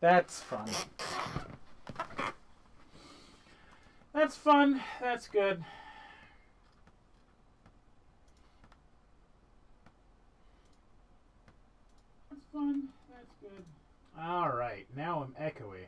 That's fun. That's fun. That's good. That's fun. That's good. Alright, now I'm echoey.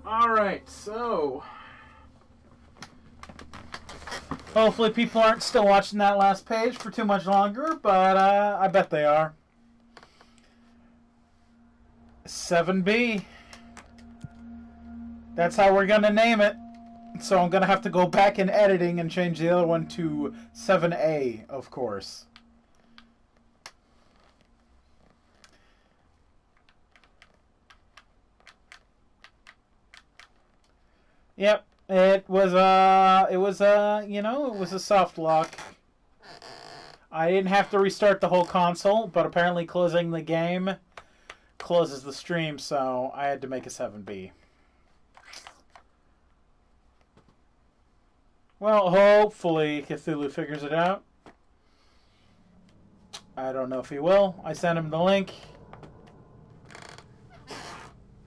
Alright, so hopefully people aren't still watching that last page for too much longer, but I bet they are. 7B. That's how we're going to name it. So I'm going to have to go back in editing and change the other one to 7A, of course. Yep, it was you know, it was a soft lock. I didn't have to restart the whole console, but apparently closing the game closes the stream, so I had to make a 7B. Well, hopefully Cthulhu figures it out. I don't know if he will. I sent him the link.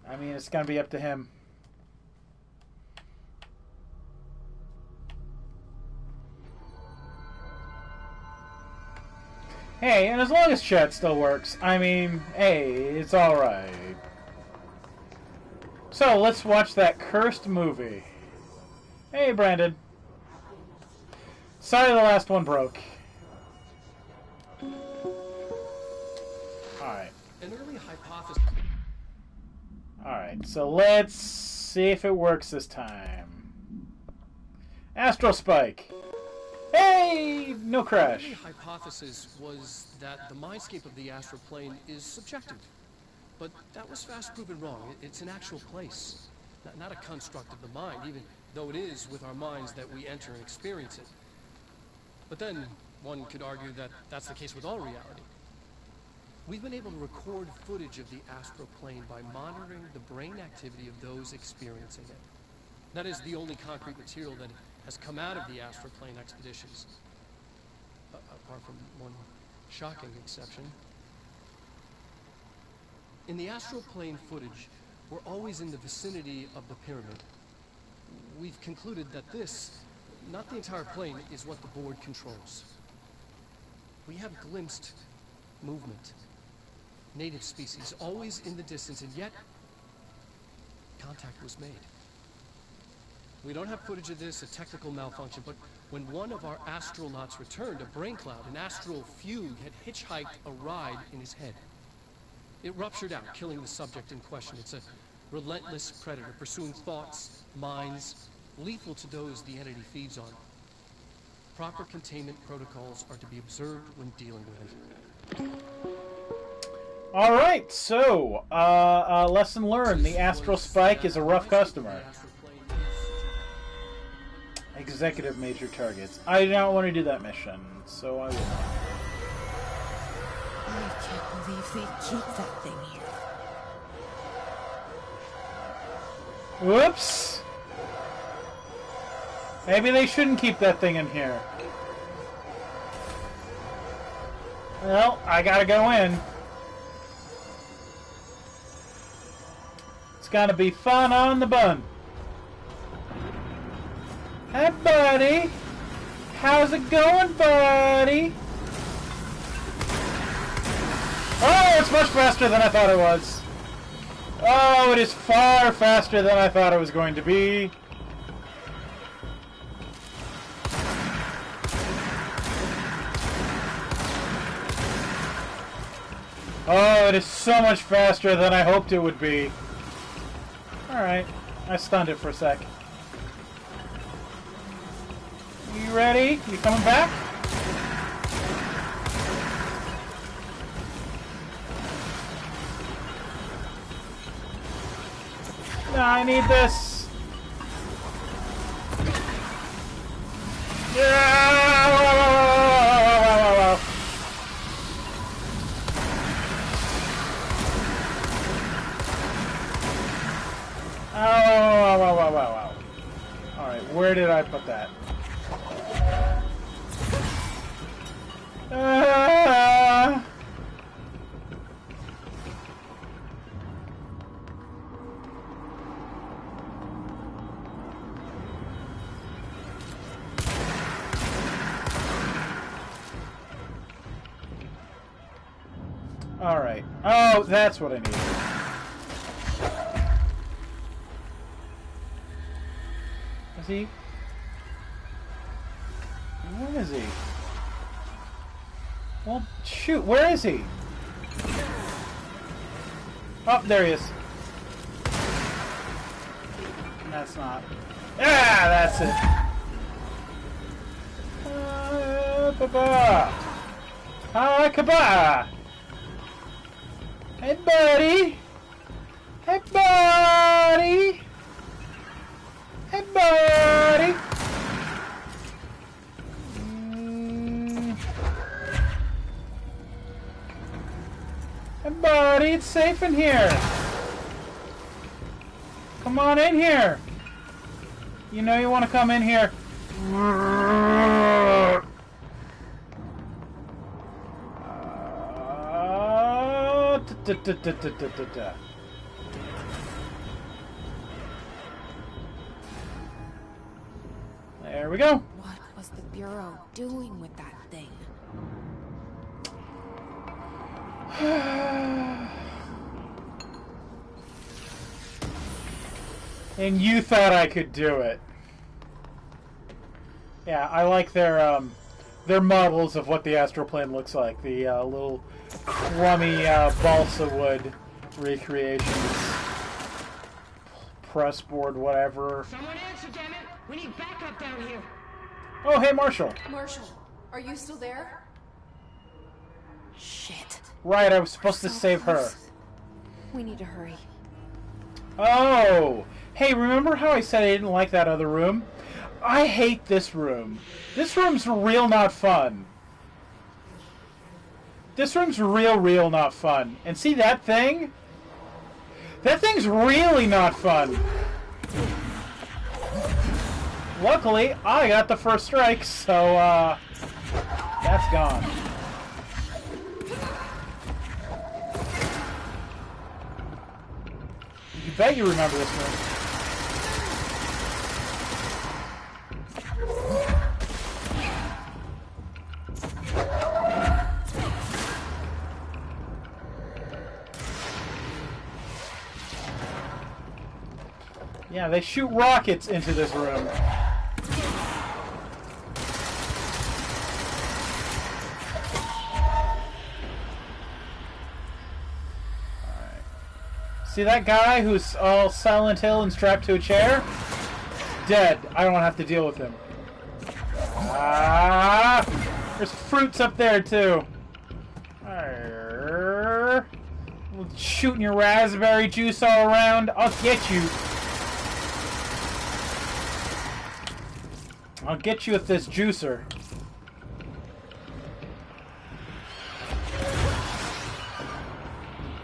I mean, it's gonna be up to him. Hey, and as long as chat still works, I mean, hey, it's alright. So, let's watch that cursed movie. Hey, Brandon. Sorry the last one broke. Alright. An early hypothesis. Alright, so let's see if it works this time. Astral Spike. Hey! No crash. The hypothesis was that the mindscape of the astral plane is subjective. But that was fast proven wrong. It's an actual place. Not a construct of the mind, even though it is with our minds that we enter and experience it. But then, one could argue that that's the case with all reality. We've been able to record footage of the astral plane by monitoring the brain activity of those experiencing it. That is the only concrete material that has come out of the astral plane expeditions. Apart from one shocking exception. In the astral plane footage, we're always in the vicinity of the pyramid. We've concluded that this, not the entire plane, is what the board controls. We have glimpsed movement. Native species, always in the distance, and yet contact was made. We don't have footage of this, a technical malfunction, but when one of our astronauts returned, a brain cloud, an astral fugue, had hitchhiked a ride in his head. It ruptured out, killing the subject in question. It's a relentless predator, pursuing thoughts, minds, lethal to those the entity feeds on. Proper containment protocols are to be observed when dealing with it. Alright, so, lesson learned. The Astral Spike is a rough customer. Executive major targets. I don't want to do that mission, so I will not. I can't believe they keep that thing here. Whoops! Maybe they shouldn't keep that thing in here. Well, I gotta go in. It's gonna be fun on the bun. Hey, buddy. How's it going, buddy? Oh, it's much faster than I thought it was. Oh, it is far faster than I thought it was going to be. Oh, it is so much faster than I hoped it would be. Alright, I stunned it for a sec. You ready? You coming back? No, I need this. Yeah! Ah! Alright. Oh, that's what I need. Is he? Where is he? Well, shoot, where is he? Oh, there he is. That's not. Ah, that's it. Ba-ba. Hi-ka-ba. Hey, buddy. Hey, buddy. Hey, buddy. Hey, buddy, it's safe in here. Come on in here. You know you want to come in here. There we go. What was the Bureau doing with that thing? And you thought I could do it. Yeah, I like their models of what the astral plane looks like. The little crummy balsa wood recreations. Press board, whatever. Someone answer, damn it! We need backup down here. Oh, hey, Marshall. Marshall, are you still there? Shit. Right, I was supposed to So save her. close. We need to hurry. Oh! Hey, remember how I said I didn't like that other room? I hate this room. This room's real not fun. This room's real not fun. And see that thing? That thing's really not fun. Luckily, I got the first strike, so, that's gone. You bet you remember this room. Yeah, they shoot rockets into this room. See that guy who's all Silent Hill and strapped to a chair? Dead. I don't have to deal with him. Ah! There's fruits up there, too. Arrgh. Shooting your raspberry juice all around. I'll get you. I'll get you with this juicer.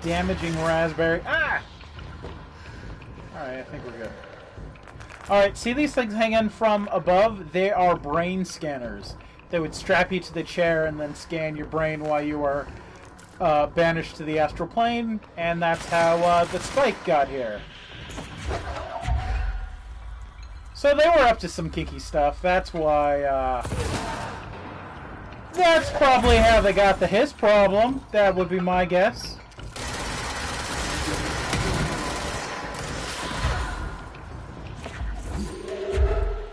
Damaging raspberry. Ah! Alright, I think we're good. Alright, see these things hanging from above? They are brain scanners. They would strap you to the chair and then scan your brain while you are banished to the astral plane, and that's how the spike got here. So they were up to some kinky stuff. That's why, that's probably how they got the hiss problem. That would be my guess.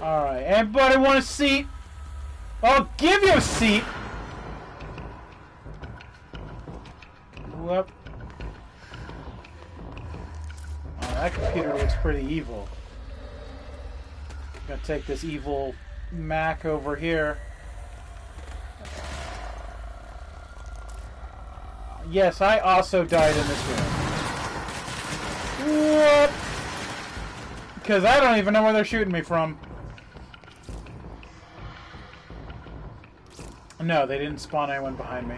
Alright, anybody want a seat? I'll give you a seat! Whoop. Oh, that computer looks pretty evil. Gotta take this evil Mac over here. Yes, I also died in this room. Whoop! Because I don't even know where they're shooting me from. No, they didn't spawn anyone behind me.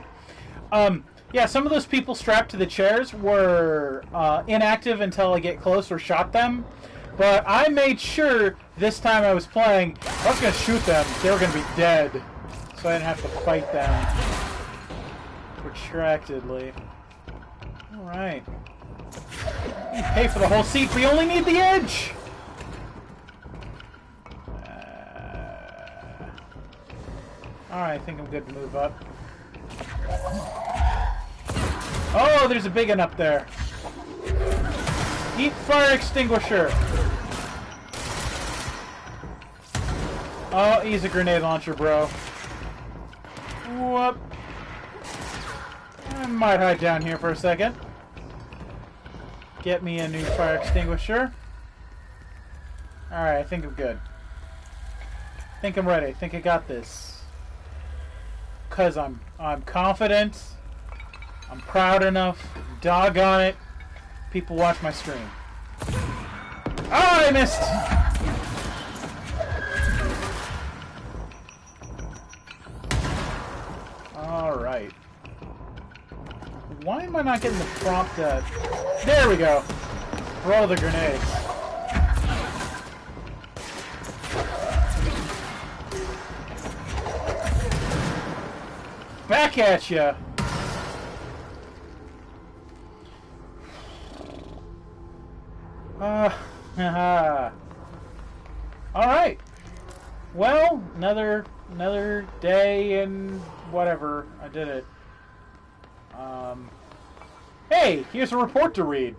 Yeah, some of those people strapped to the chairs were inactive until I get close or shot them. But I made sure this time I was playing, I was going to shoot them, they were going to be dead. So I didn't have to fight them. Protractedly. Alright. You pay for the whole seat, but you only need the edge! Alright, I think I'm good to move up. Oh, there's a big one up there. Eat fire extinguisher! Oh, he's a grenade launcher, bro. Whoop. I might hide down here for a second. Get me a new fire extinguisher. Alright, I think I'm good. I think I'm ready. I think I got this. Cause I'm confident. I'm proud enough. Doggone it. People watch my stream. Oh, I missed! Alright. Why am I not getting the prompt? There we go. Throw the grenades. Back at ya. All right. Well, another day and whatever. I did it. Hey, here's a report to read.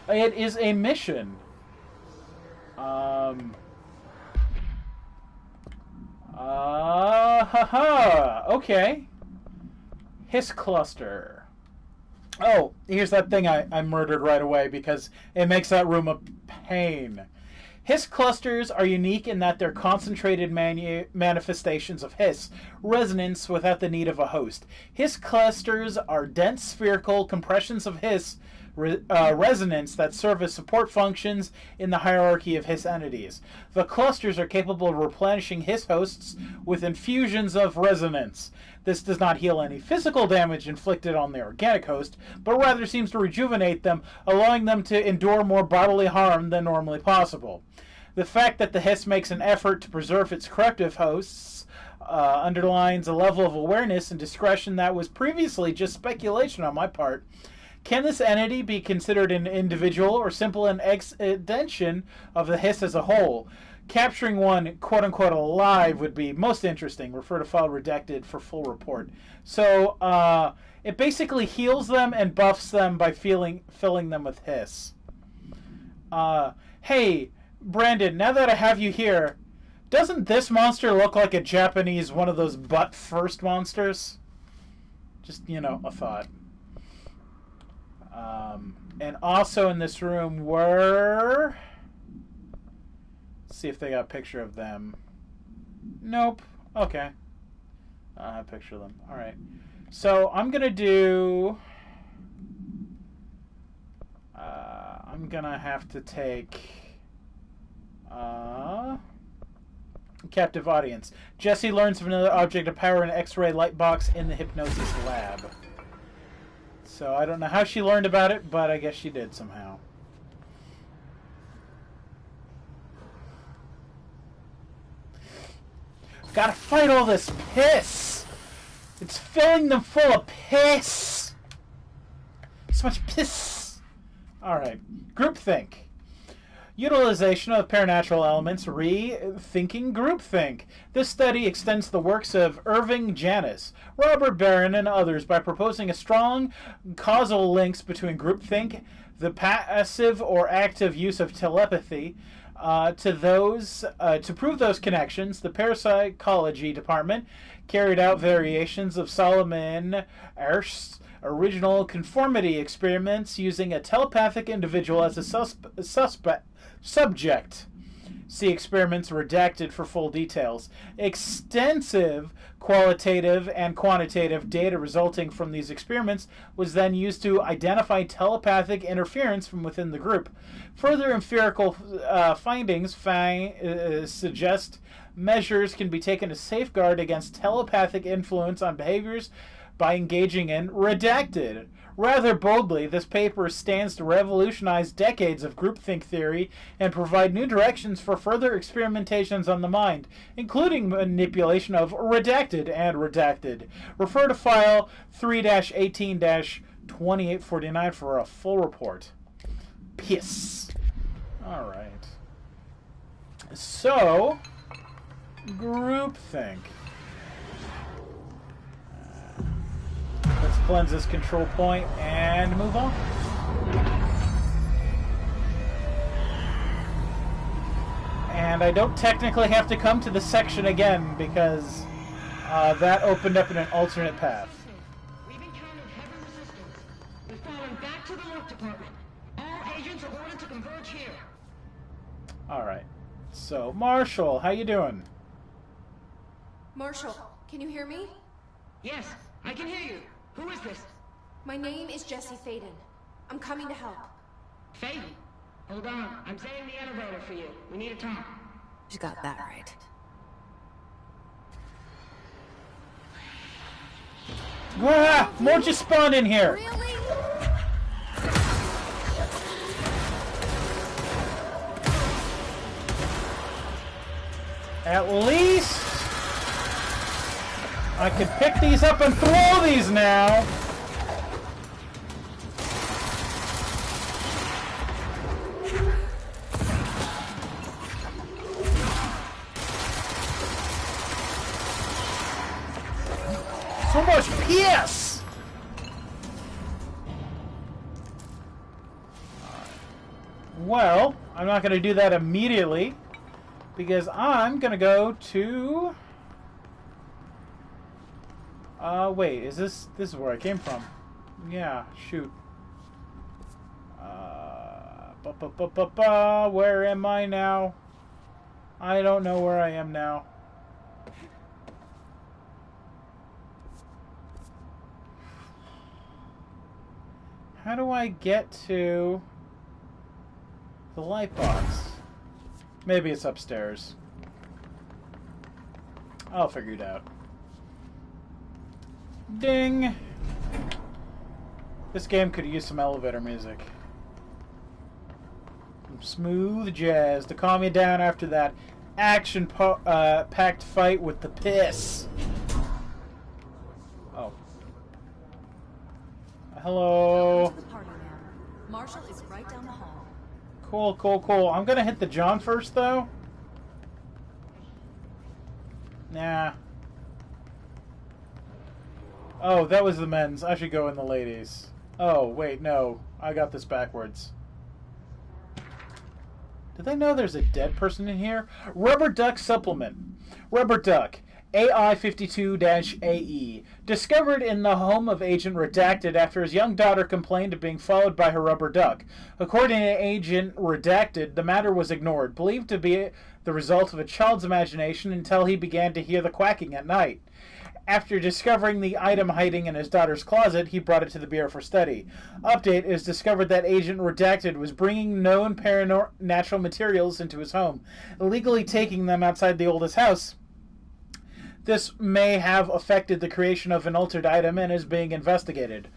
It is a mission. Okay. Hiss cluster. Oh, here's that thing I murdered right away because it makes that room a pain. Hiss clusters are unique in that they're concentrated manifestations of hiss, resonance without the need of a host. Hiss clusters are dense spherical compressions of hiss resonance that serve as support functions in the hierarchy of hiss entities. The clusters are capable of replenishing hiss hosts with infusions of resonance. This does not heal any physical damage inflicted on the organic host, but rather seems to rejuvenate them, allowing them to endure more bodily harm than normally possible. The fact that the hiss makes an effort to preserve its corrective hosts underlines a level of awareness and discretion that was previously just speculation on my part. Can this entity be considered an individual or simply an extension of the hiss as a whole? Capturing one, quote-unquote, alive would be most interesting. Refer to file redacted for full report. So, it basically heals them and buffs them by filling them with hiss. Hey, Brandon, now that I have you here, doesn't this monster look like a Japanese, one of those butt-first monsters? Just, a thought. And also in this room were... Let's see if they got a picture of them. Nope. Okay. I don't have a picture of them. Alright. So I'm going to do... I'm going to have to take... captive audience. Jessie learns of another object of power in an X-ray light box in the hypnosis lab. So I don't know how she learned about it, but I guess she did somehow. Gotta fight all this piss! It's filling them full of piss! So much piss! Alright. Groupthink. Utilization of paranatural elements, rethinking groupthink. This study extends the works of Irving Janis, Robert Barron, and others by proposing a strong causal links between groupthink, the passive or active use of telepathy, to prove those connections. The parapsychology department carried out variations of Solomon Asch's original conformity experiments using a telepathic individual as a subject. See experiments redacted for full details. Extensive qualitative and quantitative data resulting from these experiments was then used to identify telepathic interference from within the group. Further empirical findings suggest measures can be taken to safeguard against telepathic influence on behaviors by engaging in redacted Rather boldly, this paper stands to revolutionize decades of groupthink theory and provide new directions for further experimentations on the mind, including manipulation of redacted and redacted. Refer to file 3-18-2849 for a full report. Piss. Alright. So, groupthink. Let's cleanse this control point and move on. And I don't technically have to come to the section again because that opened up in an alternate path. We've encountered heavy resistance. We've fallen back to the work department. All agents are ordered to converge here. Alright. So, Marshall, how you doing? Marshall, can you hear me? Yes, I can hear you. Who is this? My name is Jesse Faden. I'm coming to help. Faye? Hold on. I'm setting the elevator for you. We need to talk. You got that right. Ah, more just spawned in here. Really? At least I can pick these up and throw these now. So much PS. Well, I'm not going to do that immediately because I'm going to go to... wait, is this is where I came from? Yeah, shoot. Where am I now? I don't know where I am now. How do I get to the light box? Maybe it's upstairs. I'll figure it out. Ding! This game could use some elevator music. Some smooth jazz to calm you down after that action-packed fight with the piss. Oh. Hello. Welcome to the party, ma'am. Marshall is right down the hall. Cool, cool, cool. I'm gonna hit the John first, though. Nah. Oh, that was the men's. I should go in the ladies. Oh, wait, no. I got this backwards. Do they know there's a dead person in here? Rubber Duck Supplement. Rubber Duck. AI-52-AE. Discovered in the home of Agent Redacted after his young daughter complained of being followed by her rubber duck. According to Agent Redacted, the matter was ignored, believed to be the result of a child's imagination until he began to hear the quacking at night. After discovering the item hiding in his daughter's closet, he brought it to the Bureau for study. Update is discovered that Agent Redacted was bringing known paranormal materials into his home, illegally taking them outside the oldest house. This may have affected the creation of an altered item and is being investigated.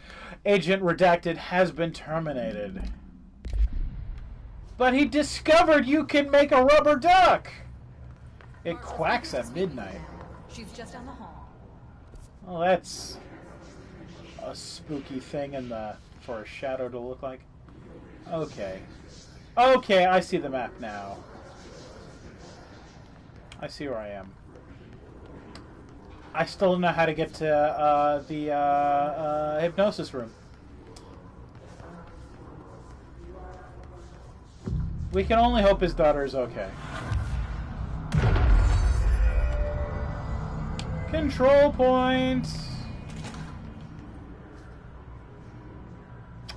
Agent Redacted has been terminated. But he discovered you can make a rubber duck! It quacks at midnight. She's just down the hall. Well, that's a spooky thing for a shadow to look like. Okay. Okay, I see the map now. I see where I am. I still don't know how to get to the hypnosis room. We can only hope his daughter is okay. Control point!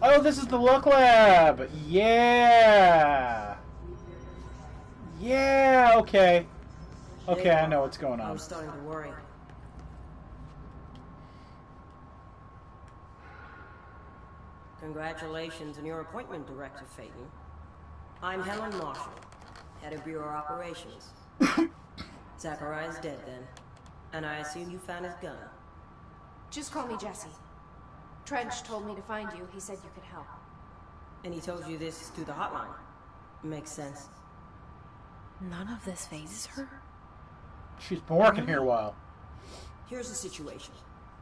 Oh, this is the Luck Lab! Yeah! Yeah, okay. Okay, I know what's going on. I'm starting to worry. Congratulations on your appointment, Director Phaeton. I'm Helen Marshall, Head of Bureau Operations. Zachariah's dead then, and I assume you found his gun. Just call me Jesse. Trench told me to find you. He said you could help. And he told you this through the hotline. Makes sense. None of this phases her? She's been working here a while. Here's the situation.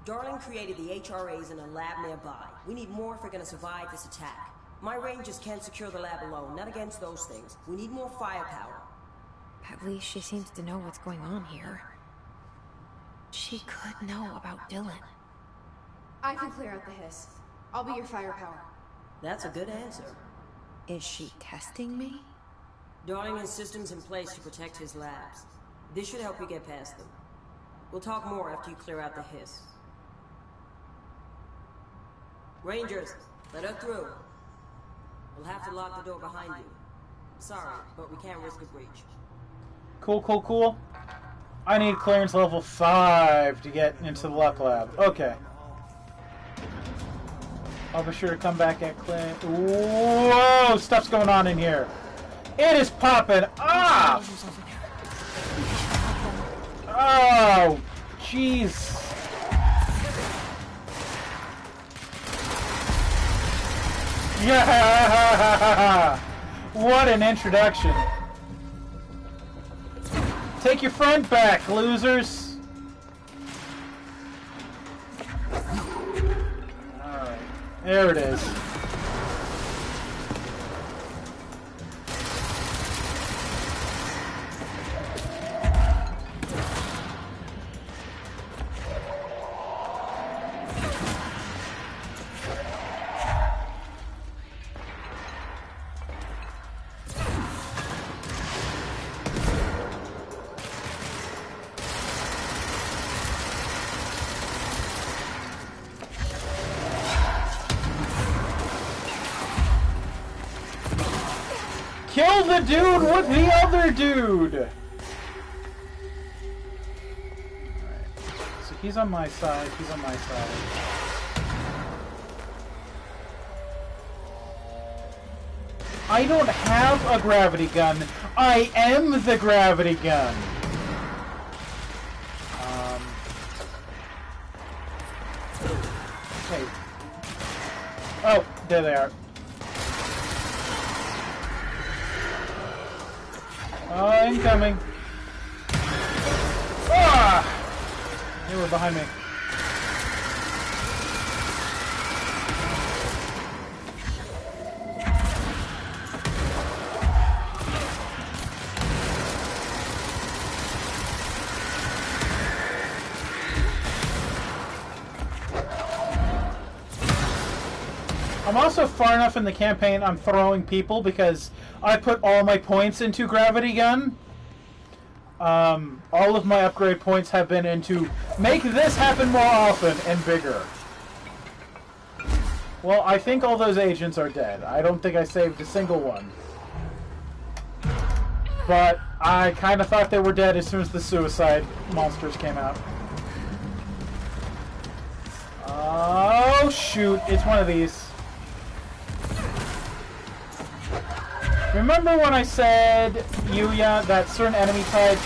Darling created the HRAs in a lab nearby. We need more if we're gonna survive this attack. My rangers can't secure the lab alone, not against those things. We need more firepower. At least she seems to know what's going on here. She could know about Dylan. I can clear out the hiss. I'll be your firepower. That's a good answer. Is she testing me? Darling has systems in place to protect his labs. This should help you get past them. We'll talk more after you clear out the hiss. Rangers, let her through. We'll have to lock the door behind you. Sorry, but we can't risk a breach. Cool, cool, cool. I need clearance level 5 to get into the luck lab. Okay. I'll be sure to come back at clear. Whoa! Stuff's going on in here. It is popping off! Oh, jeez. Yeah! What an introduction. Take your friend back, losers. Alright, there it is. Kill the dude with the other dude! Alright. So he's on my side, he's on my side. I don't have a gravity gun. I am the gravity gun. Hey. Oh, there they are. Oh, incoming. Ah! They were behind me. I'm also far enough in the campaign I'm throwing people because I put all my points into Gravity Gun. All of my upgrade points have been into make this happen more often and bigger. Well, I think all those agents are dead. I don't think I saved a single one. But I kind of thought they were dead as soon as the suicide monsters came out. Oh, shoot. It's one of these. Remember when I said, Yuya, that certain enemy types,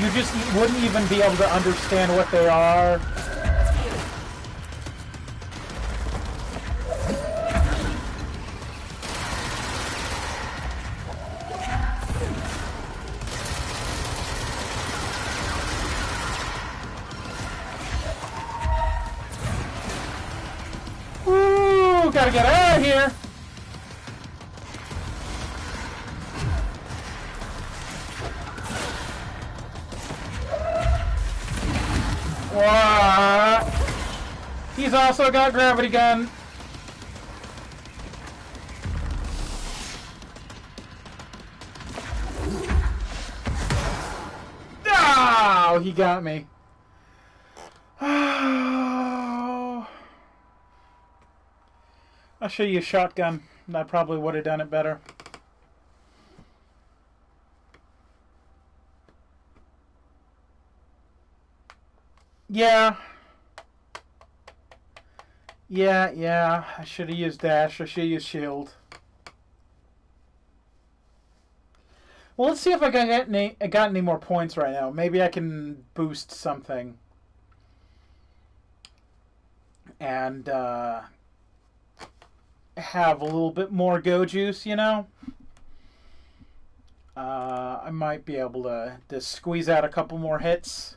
you just wouldn't even be able to understand what they are? Woo! Gotta get out of here! What? He's also got gravity gun. Oh, he got me. Oh. I'll show you a shotgun. I probably would have done it better. Yeah. Yeah. I should have used dash. I should have used shield. Well, let's see if I got any more points right now. Maybe I can boost something. and have a little bit more go juice, you know, I might be able to squeeze out a couple more hits.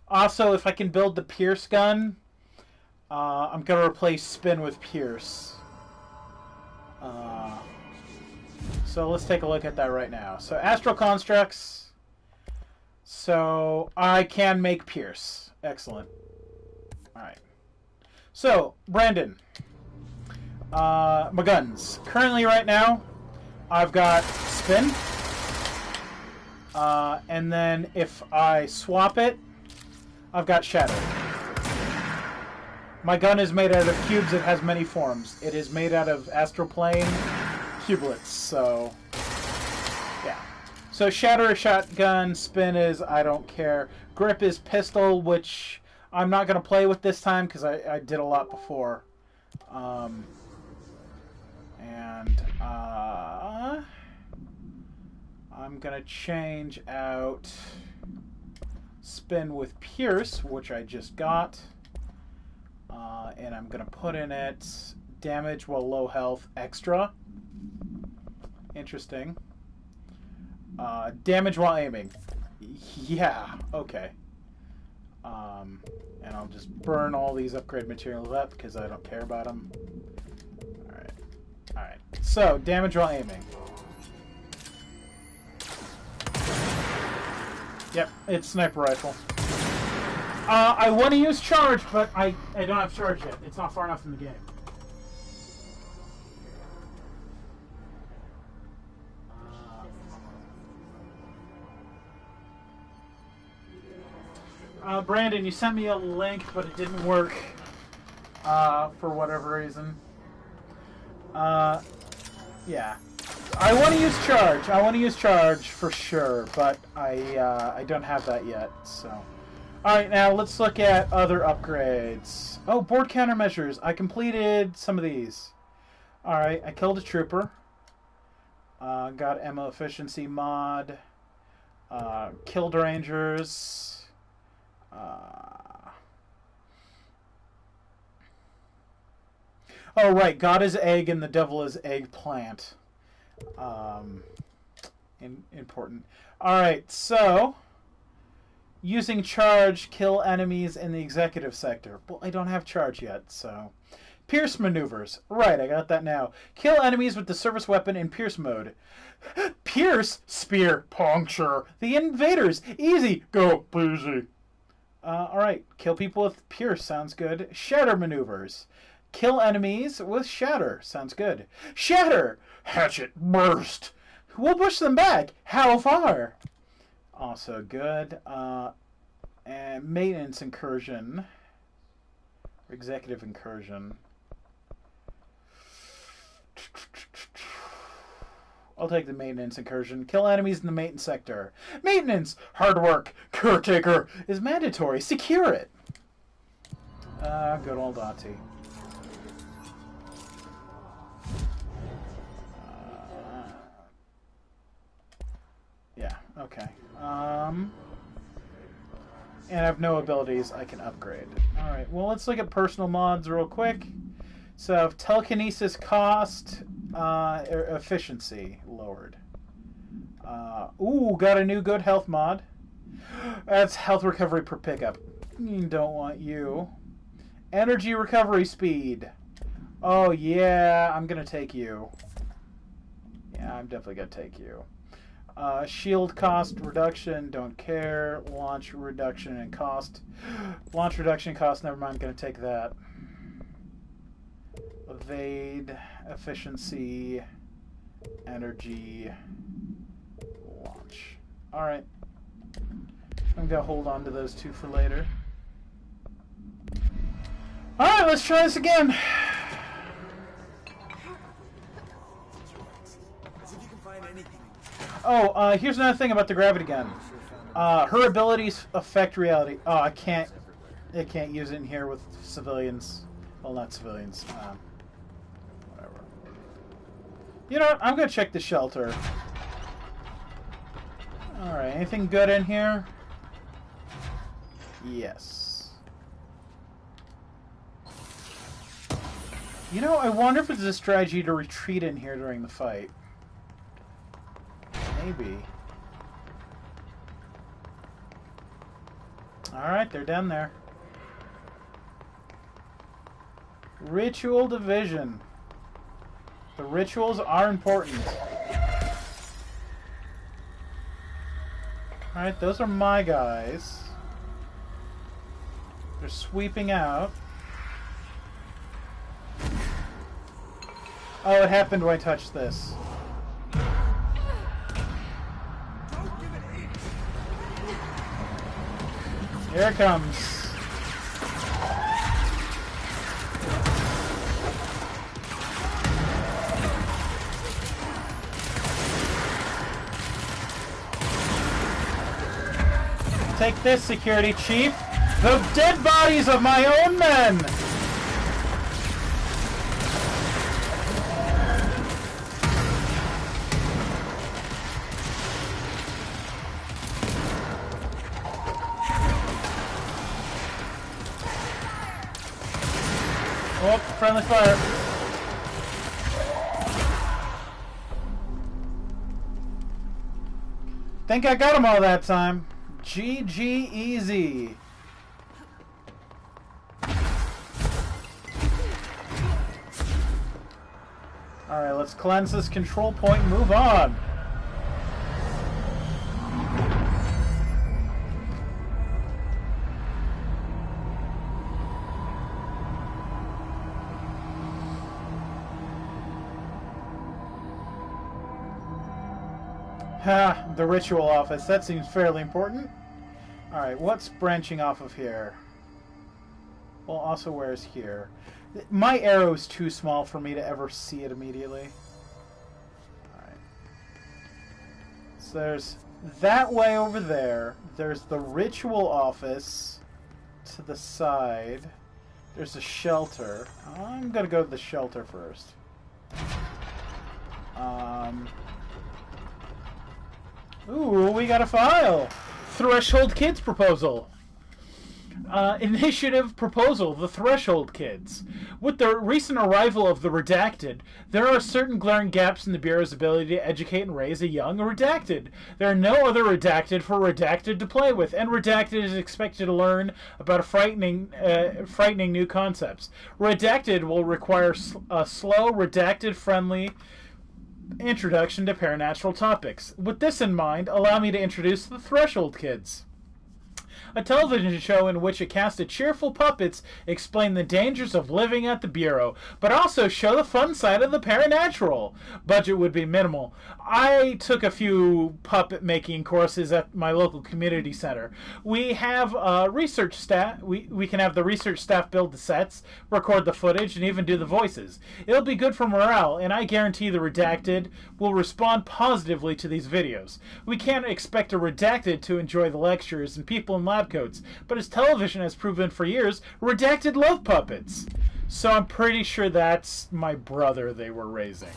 Also, if I can build the Pierce gun, I'm going to replace Spin with Pierce. So let's take a look at that right now. So Astral Constructs. So I can make Pierce. Excellent. Alright. So, Brandon. My guns. Currently right now, I've got Spin. And then if I swap it, I've got Shatter. My gun is made out of cubes. It has many forms. It is made out of Astral Plane cubelets. So, yeah. So Shatter is shotgun. Spin is I don't care. Grip is pistol, which I'm not going to play with this time because I did a lot before. I'm going to change out Spin with Pierce, which I just got. And I'm going to put in it damage while low health extra. Interesting. Damage while aiming. Yeah, okay. And I'll just burn all these upgrade materials up because I don't care about them. Alright. So, damage while aiming. Yep, it's sniper rifle. I want to use charge, but I don't have charge yet. It's not far enough in the game. Brandon, you sent me a link, but it didn't work for whatever reason. Yeah. I want to use charge. I want to use charge for sure, but I don't have that yet, so... Alright, now let's look at other upgrades. Oh, board countermeasures. I completed some of these. Alright, I killed a trooper. Got ammo efficiency mod. Killed rangers. Oh, right. God is egg and the devil is eggplant. Important. Alright, so... Using charge, kill enemies in the executive sector. Well, I don't have charge yet, so... Pierce maneuvers. Right, I got that now. Kill enemies with the service weapon in Pierce mode. Pierce, spear, puncture. The invaders. Easy. Go, easy. Alright, kill people with Pierce. Sounds good. Shatter maneuvers. Kill enemies with Shatter. Sounds good. Shatter! Hatchet burst. We'll push them back. How far? Also good. And maintenance incursion. Executive incursion. I'll take the maintenance incursion. Kill enemies in the maintenance sector. Maintenance! Hard work. Caretaker is mandatory. Secure it. Good old Auntie. Yeah, okay. And I have no abilities I can upgrade. Alright, well, let's look at personal mods real quick. So, telekinesis cost, efficiency lowered. Ooh, got a new good health mod. That's health recovery per pickup. Don't want you. Energy recovery speed. Oh, yeah, I'm gonna take you. Yeah, I'm definitely gonna take you. Shield cost reduction, don't care. Launch reduction in cost. Launch reduction in cost, never mind, I'm going to take that. Evade, efficiency, energy, launch. Alright. I'm going to hold on to those two for later. Alright, let's try this again. Oh, here's another thing about the gravity gun. Her abilities affect reality. Oh, I can't use it in here with civilians. Well, not civilians. Whatever. You know what? I'm gonna check the shelter. Alright, anything good in here? You know, I wonder if it's a strategy to retreat in here during the fight. Maybe. Alright, they're down there. Ritual division. The rituals are important. Alright, those are my guys. They're sweeping out. Oh, it happened when I touched this. Here it comes. Take this, security chief. The dead bodies of my own men! Oh, friendly fire. Think I got them all that time. GG easy. Alright, let's cleanse this control point and move on. Ha, the ritual office. That seems fairly important. Alright, what's branching off of here? Well, also where's here? My arrow's too small for me to ever see it immediately. Alright. So there's that way over there. There's the ritual office to the side. There's a shelter. I'm gonna go to the shelter first. Ooh, we got a file. Threshold Kids proposal. Initiative proposal, the Threshold Kids. With the recent arrival of the Redacted, there are certain glaring gaps in the Bureau's ability to educate and raise a young Redacted. There are no other Redacted for Redacted to play with, and Redacted is expected to learn about frightening new concepts. Redacted will require a slow, Redacted-friendly introduction to paranatural topics. With this in mind, allow me to introduce the Threshold Kids. A television show in which a cast of cheerful puppets explain the dangers of living at the Bureau, but also show the fun side of the paranatural. Budget would be minimal. I took a few puppet making courses at my local community center. We have research staff. We can have the research staff build the sets, record the footage, and even do the voices. It'll be good for morale, and I guarantee the Redacted will respond positively to these videos. We can't expect a Redacted to enjoy the lectures and people in lab coats, but as television has proven for years, Redacted love puppets. So I'm pretty sure that's my brother they were raising.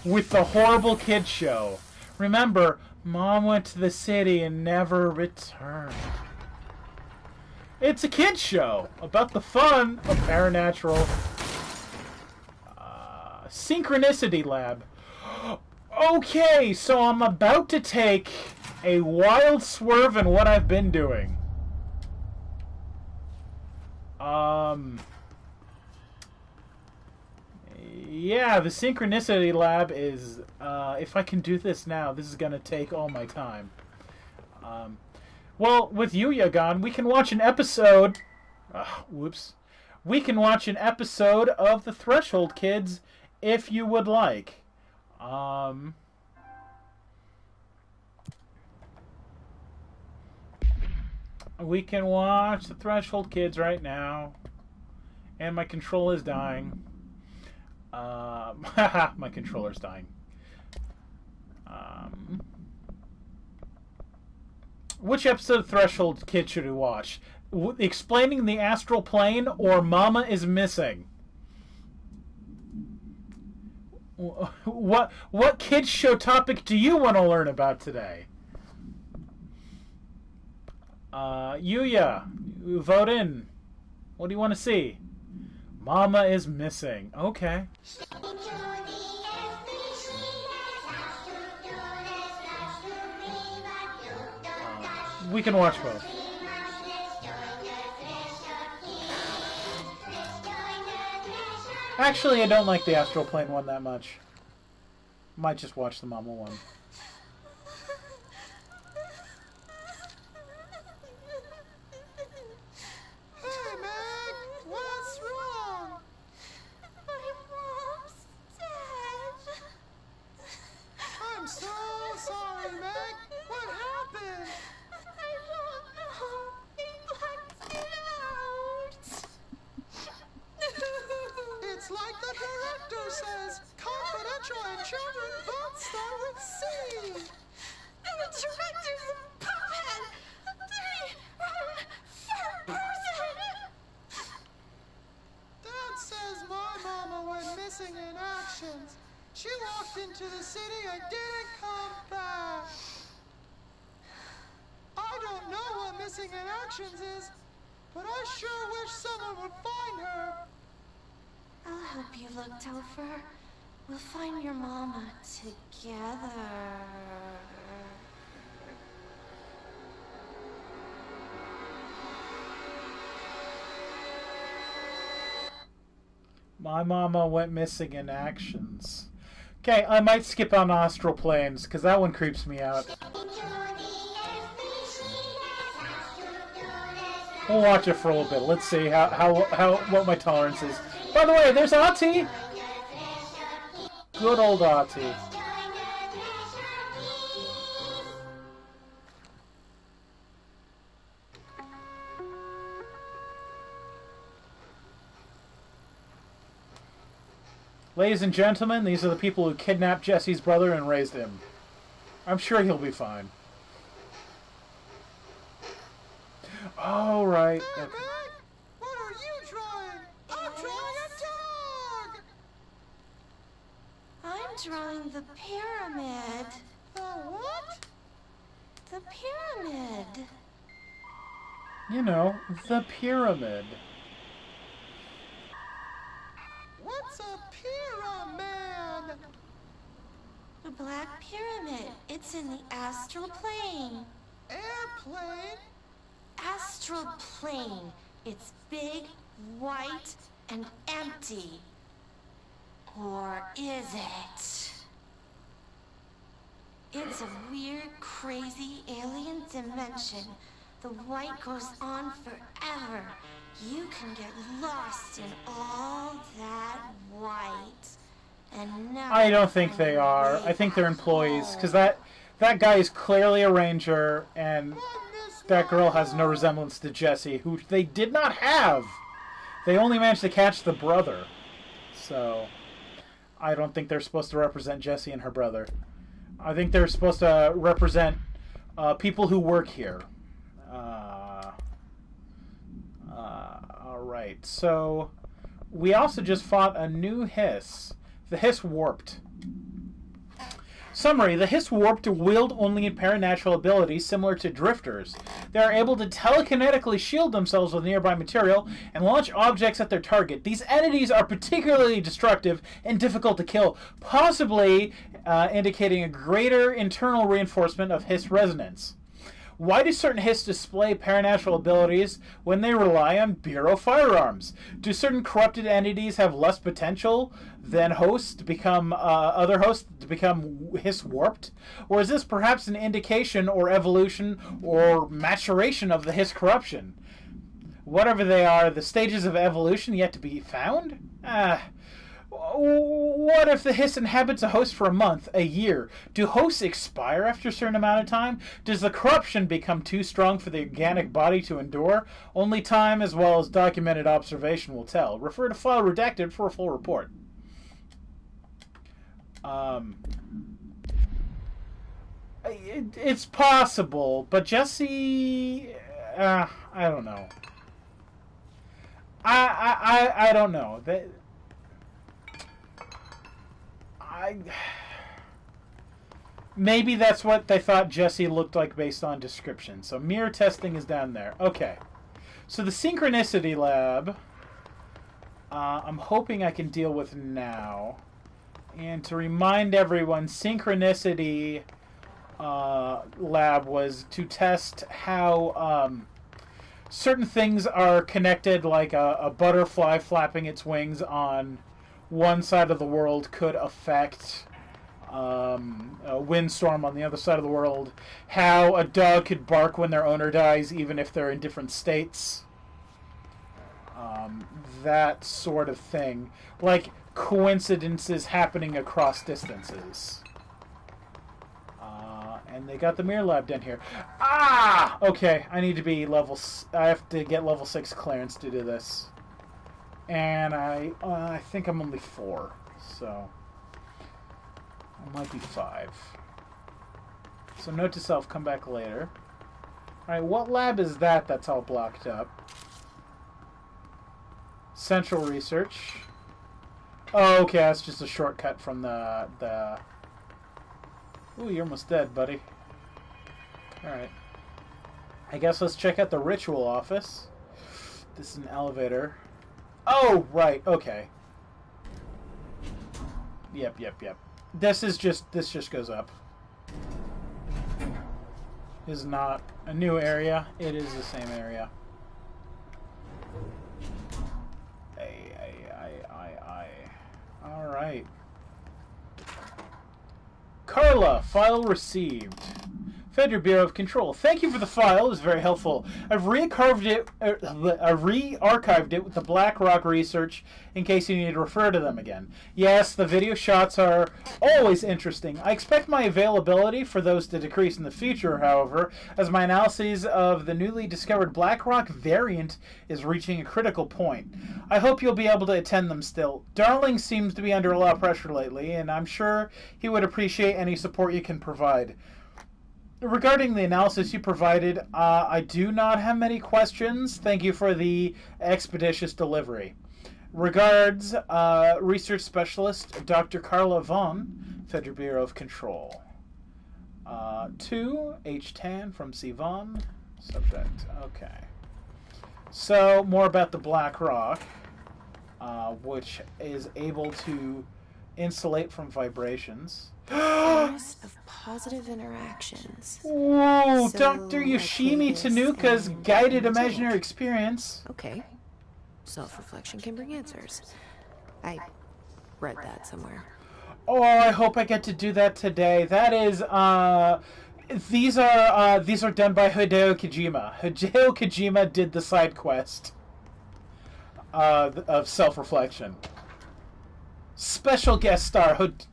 With the horrible kid show. Remember, Mom went to the city and never returned. It's a kid show about the fun of paranatural. Synchronicity Lab. Okay, so I'm about to take a wild swerve in what I've been doing. Yeah, the Synchronicity Lab is, if I can do this now, this is going to take all my time. Well, with Yuya gone, we can watch an episode... whoops. We can watch an episode of the Threshold Kids if you would like. We can watch the Threshold Kids right now. And my controller is dying. My controller's dying. Which episode of Threshold Kids should we watch? Explaining the astral plane or Mama is Missing? What kids show topic do you want to learn about today? Yuya, vote in. What do you want to see? Mama is missing. Okay. We can watch both. Actually, I don't like the astral plane one that much. Might just watch the Mama one. Hey, Meg! What's wrong? My mom's dead. I'm so sorry, Meg. What happened? I don't know. He blacked it out. It's like the director says, confidential and children both start with C. The director's a puppet. Third person. Dad says my mama went missing in actions. She walked into the city and didn't come back. I don't know what missing in actions is, but I sure wish someone would find her. I'll help you look, Topher. We'll find your mama together. My mama went missing in actions. Okay, I might skip on astral planes, because that one creeps me out. We'll watch it for a little bit. Let's see what my tolerance is. By the way, there's Ahti! Good old Ahti. Ladies and gentlemen, these are the people who kidnapped Jesse's brother and raised him. I'm sure he'll be fine. All right. Hey, Okay. Meg! What are you drawing? I'm drawing a dog! I'm drawing the pyramid. The what? The pyramid. You know, the pyramid. What's a pyramid? The Black Pyramid. It's in the astral plane. Airplane? Astral plane. It's big, white, and empty. Or is it? It's a weird, crazy alien dimension. The white goes on forever. You can get lost in all that white. And now I don't think they are. I think they're employees, because that guy is clearly a ranger, and that girl has no resemblance to Jesse, who they did not have. They only managed to catch the brother. So, I don't think they're supposed to represent Jesse and her brother. I think they're supposed to represent people who work here. Alright, so we also just fought a new Hiss. The Hiss Warped. Summary: the Hiss Warped wield only paranatural abilities similar to drifters. They are able to telekinetically shield themselves with nearby material and launch objects at their target. These entities are particularly destructive and difficult to kill, possibly indicating a greater internal reinforcement of Hiss resonance. Why do certain Hiss display paranatural abilities when they rely on Bureau firearms? Do certain corrupted entities have less potential than hosts to become other hosts to become Hiss warped? Or is this perhaps an indication or evolution or maturation of the Hiss corruption? Whatever they are, the stages of evolution yet to be found? What if the Hiss inhabits a host for a month, a year? Do hosts expire after a certain amount of time? Does the corruption become too strong for the organic body to endure? Only time, as well as documented observation, will tell. Refer to file redacted for a full report. It's possible, but Jesse, I don't know. I don't know. Maybe that's what they thought Jesse looked like based on description. So mirror testing is down there. Okay. So the Synchronicity Lab. I'm hoping I can deal with now. And to remind everyone, Synchronicity Lab was to test how certain things are connected, like a butterfly flapping its wings on one side of the world could affect a windstorm on the other side of the world. How a dog could bark when their owner dies, even if they're in different states. That sort of thing. Like coincidences happening across distances. And they got the mirror lab down here. Ah! Okay, I need to be level... I have to get level 6 clearance to do this. And I think I'm only 4. So... I might be 5. So note to self, come back later. Alright, what lab is that that's all blocked up? Central Research. Oh, okay, that's just a shortcut from the... Ooh, you're almost dead, buddy. Alright. I guess let's check out the ritual office. This is an elevator. Oh, right, okay. Yep. This just goes up. This is not a new area. It is the same area. Alright. Carla, file received. Federal Bureau of Control. Thank you for the file. It was very helpful. I've re-archived it with the Black Rock research in case you need to refer to them again. Yes, the video shots are always interesting. I expect my availability for those to decrease in the future, however, as my analysis of the newly discovered Black Rock variant is reaching a critical point. I hope you'll be able to attend them still. Darling seems to be under a lot of pressure lately, and I'm sure he would appreciate any support you can provide. Regarding the analysis you provided, I do not have many questions. Thank you for the expeditious delivery. Regards, Research Specialist Dr. Carla Vaughn, Federal Bureau of Control. 2, H10 from C. Vaughn. Subject. Okay. So, more about the Black Rock, which is able to insulate from vibrations. Of positive interactions. Whoa, So, Dr. Yoshimi Tanuka's guided imaginary experience. Okay. Self-reflection can bring answers. I read that somewhere. Oh, I hope I get to do that today. That is, these are done by Hideo Kojima. Hideo Kojima did the side quest of self-reflection. Special guest star Hideo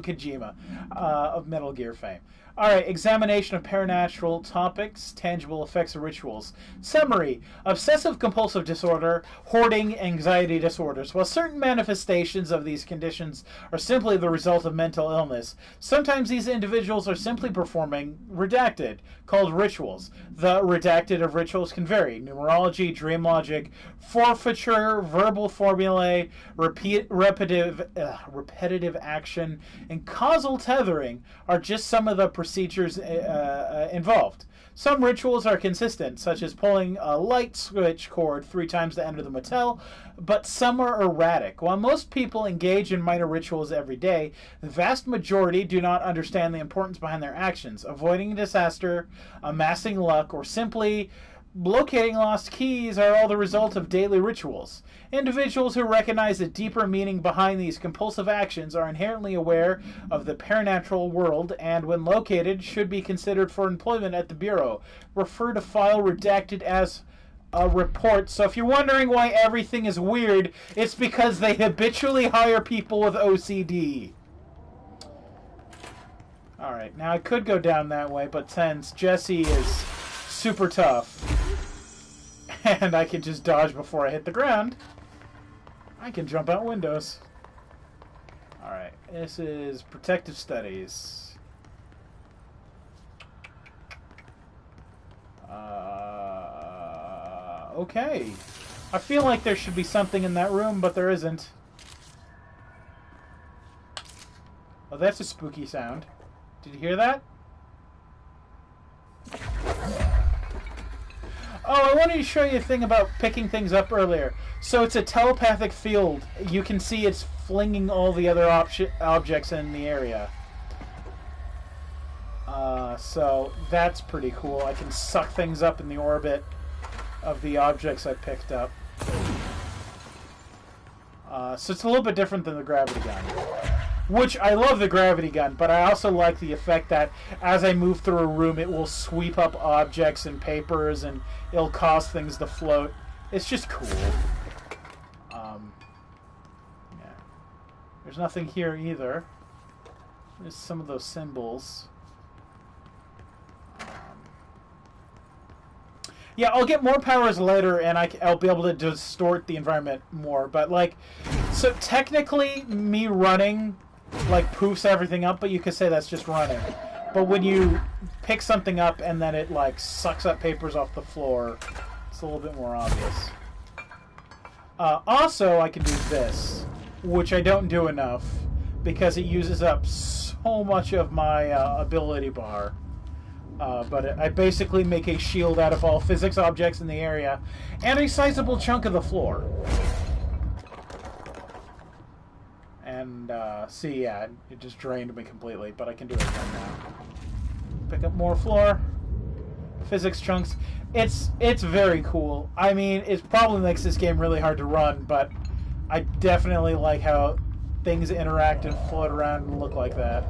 Kojima of Metal Gear fame. Alright, examination of paranatural topics, tangible effects of rituals. Summary: obsessive-compulsive disorder, hoarding, anxiety disorders. While certain manifestations of these conditions are simply the result of mental illness, sometimes these individuals are simply performing redacted, called rituals. The redacted of rituals can vary. Numerology, dream logic, forfeiture, verbal formulae, repetitive action, and causal tethering are just some of the procedures involved. Some rituals are consistent, such as pulling a light switch cord 3 times to enter the motel, but some are erratic. While most people engage in minor rituals every day, the vast majority do not understand the importance behind their actions. Avoiding disaster, amassing luck, or simply locating lost keys are all the result of daily rituals. Individuals who recognize the deeper meaning behind these compulsive actions are inherently aware of the paranatural world and, when located, should be considered for employment at the Bureau. Refer to file redacted as a report. So if you're wondering why everything is weird, it's because they habitually hire people with OCD. Alright, now I could go down that way, but since Jesse is super tough and I can just dodge before I hit the ground, I can jump out windows. Alright, this is protective studies. Okay. I feel like there should be something in that room, but there isn't. Oh, that's a spooky sound. Did you hear that? Oh, I wanted to show you a thing about picking things up earlier. So it's a telepathic field. You can see it's flinging all the other objects in the area. So that's pretty cool. I can suck things up in the orbit of the objects I picked up. So it's a little bit different than the gravity gun. Which, I love the gravity gun, but I also like the effect that as I move through a room, it will sweep up objects and papers, and it'll cause things to float. It's just cool. Yeah. There's nothing here either. There's some of those symbols. Yeah, I'll get more powers later, and I'll be able to distort the environment more. But, like, so technically, me running, like, poofs everything up, but you could say that's just running. But when you pick something up and then it, like, sucks up papers off the floor, it's a little bit more obvious. Also, I can do this, which I don't do enough, because it uses up so much of my ability bar. But I basically make a shield out of all physics objects in the area and a sizable chunk of the floor. And, see, yeah, it just drained me completely, but I can do it again now. Pick up more floor. Physics chunks. It's very cool. I mean, it probably makes this game really hard to run, but I definitely like how things interact and float around and look like that.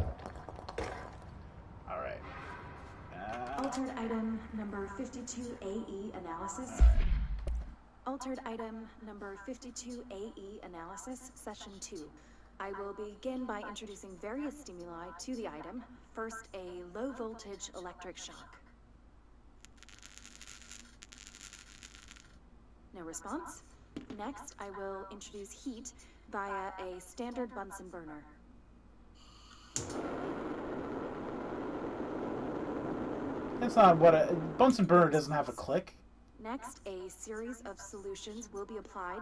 Altered item number 52AE analysis. Altered item number 52AE analysis, session 2. I will begin by introducing various stimuli to the item. First, a low voltage electric shock. No response. Next, I will introduce heat via a standard Bunsen burner. That's not what a Bunsen burner doesn't have a click. Next, a series of solutions will be applied,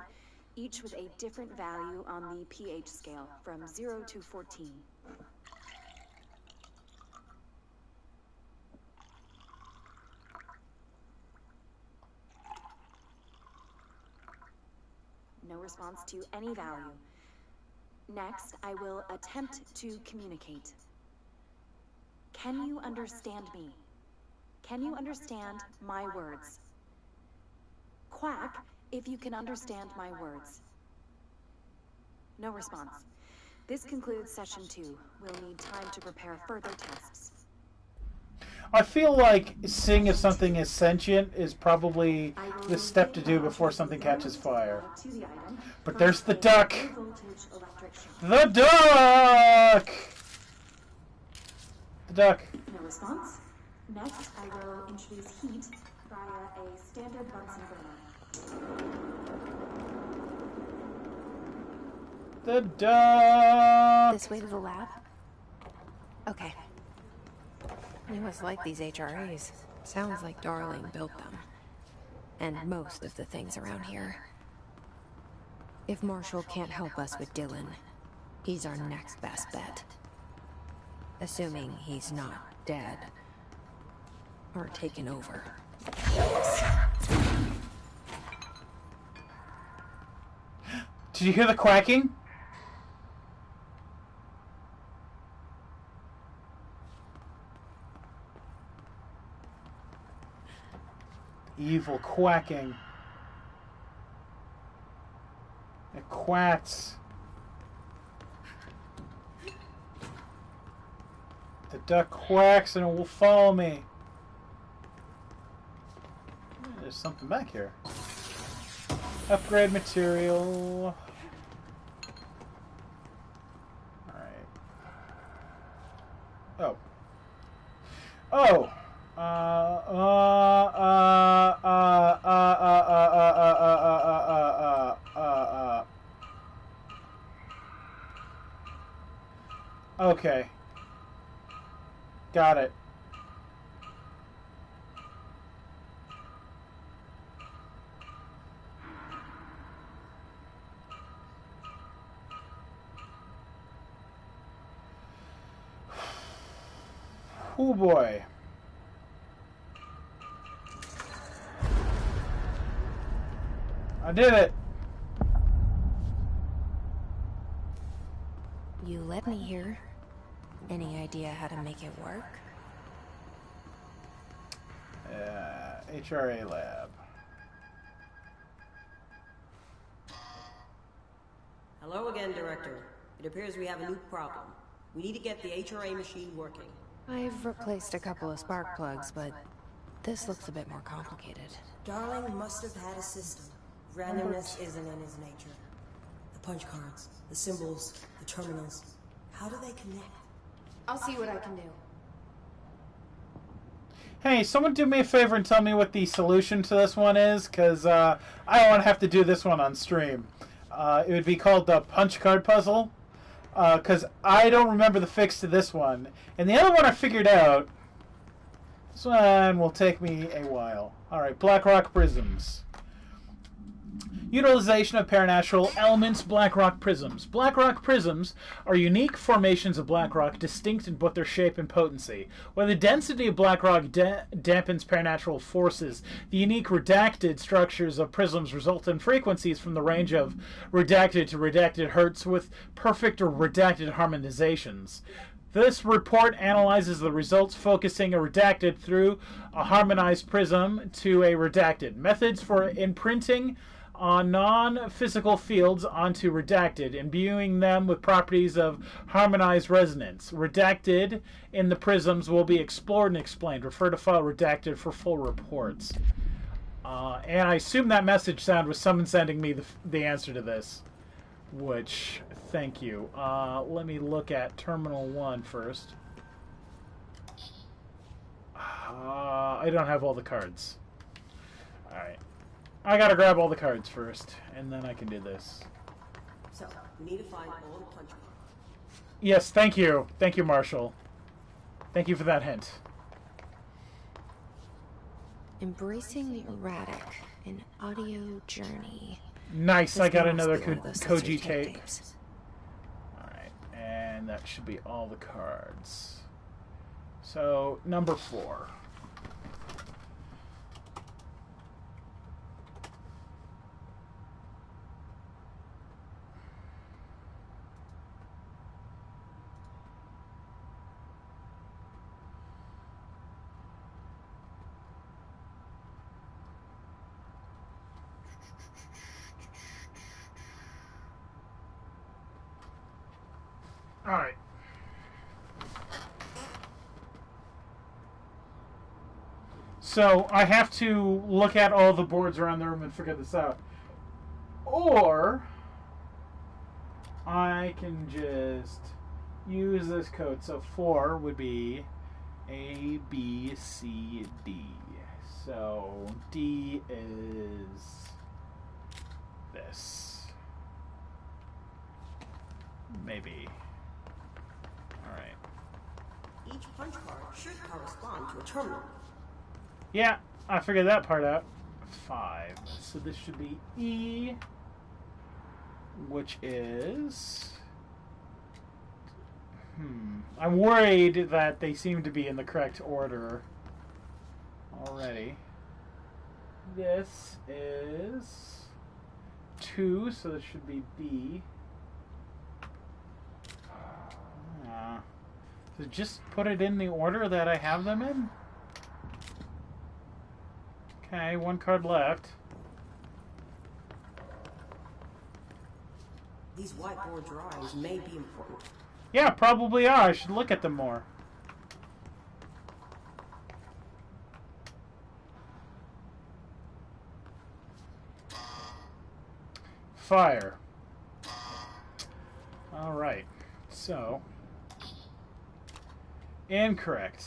each with a different value on the pH scale, from 0 to 14. No response to any value. Next, I will attempt to communicate. Can you understand me? Can you understand my words? Quack if you can understand my words. No response. This concludes session 2. We'll need time to prepare further tests. I feel like seeing if something is sentient is probably the step to do before something catches fire. But there's the duck! The duck! The duck. No response. Next, I will introduce heat via a standard Bunsen burner. The duck! This way to the lab? Okay. It was like these HRAs. Sounds like Darling built them. And most of the things around here. If Marshall can't help us with Dylan, he's our next best bet. Assuming he's not dead. Or taken over. Did you hear the quacking? Evil quacking. It quacks. The duck quacks and it will follow me. There's something back here. Upgrade material. Alright. Oh. Oh! Okay. Got it. Oh boy. I did it. You led me here. Any idea how to make it work? HRA lab. Hello again, Director. It appears we have a new problem. We need to get the HRA machine working. I've replaced a couple of spark plugs, but this looks a bit more complicated. Darling must have had a system. Randomness isn't in his nature. The punch cards, the symbols, the terminals. How do they connect? I'll see what I can do. Hey, someone do me a favor and tell me what the solution to this one is, because I don't want to have to do this one on stream. It would be called the punch card puzzle, because I don't remember the fix to this one. And the other one I figured out. This one will take me a while. Alright, Blackrock Prisms. Utilization of paranatural elements, Blackrock Prisms. Blackrock Prisms are unique formations of Blackrock, distinct in both their shape and potency. When the density of Blackrock dampens paranatural forces, the unique redacted structures of prisms result in frequencies from the range of redacted to redacted hertz with perfect or redacted harmonizations. This report analyzes the results, focusing a redacted through a harmonized prism to a redacted. Methods for imprinting on non-physical fields onto redacted, imbuing them with properties of harmonized resonance. Redacted in the prisms will be explored and explained. Refer to file redacted for full reports. And I assume that message sound was someone sending me the answer to this. Which, thank you. Let me look at Terminal 1 first. I don't have all the cards. Alright. I gotta grab all the cards first, and then I can do this. So, we need to find all the punch cards. Yes, thank you. Thank you, Marshall. Thank you for that hint. Embracing the erratic, an audio journey. Nice, This I got must another be one of those Koji sensory tape. tapes. Alright, and that should be all the cards. So, number 4. Alright. So, I have to look at all the boards around the room and figure this out. Or, I can just use this code. So, 4 would be A, B, C, D. So, D is this. Maybe. Alright. Each punch card should correspond to a terminal. Yeah, I figured that part out. 5. So this should be E, which is... I'm worried that they seem to be in the correct order already. This is 2, so this should be B. So just put it in the order that I have them in? Okay, 1 card left. These whiteboard drawings may be important. Yeah, probably are. I should look at them more. Fire. Alright. So. Incorrect.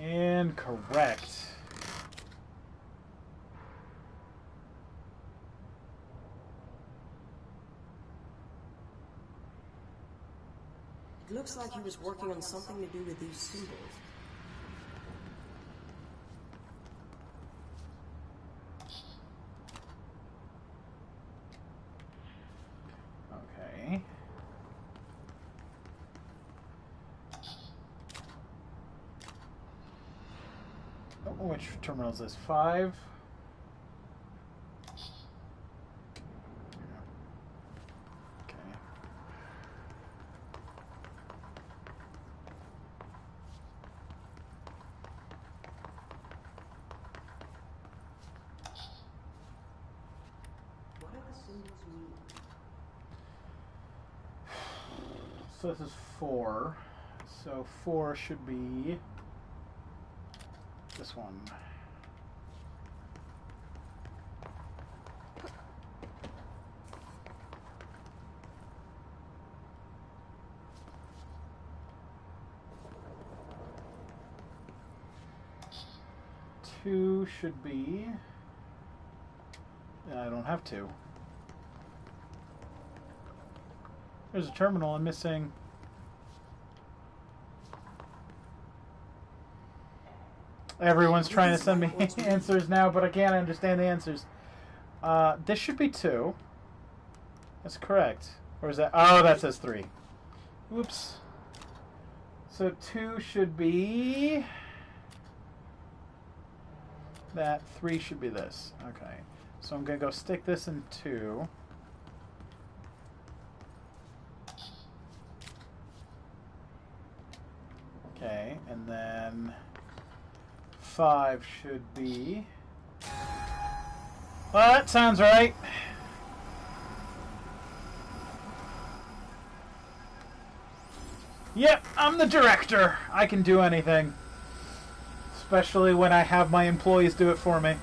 Incorrect. It looks like he was working on something to do with these symbols. Okay. Which terminal is this? 5. Okay. What do the symbols mean? So this is 4. So 4 should be this one. Two should be. I don't have 2. There's a terminal. I'm missing. Everyone's trying to send me answers now, but I can't understand the answers. This should be 2. That's correct. Or is that? Oh, that says 3. Oops. So 2 should be that. 3 should be this. Okay. So I'm going to go stick this in 2. Okay, and then 5 should be. Well, that sounds right. Yep, I'm the director. I can do anything. Especially when I have my employees do it for me.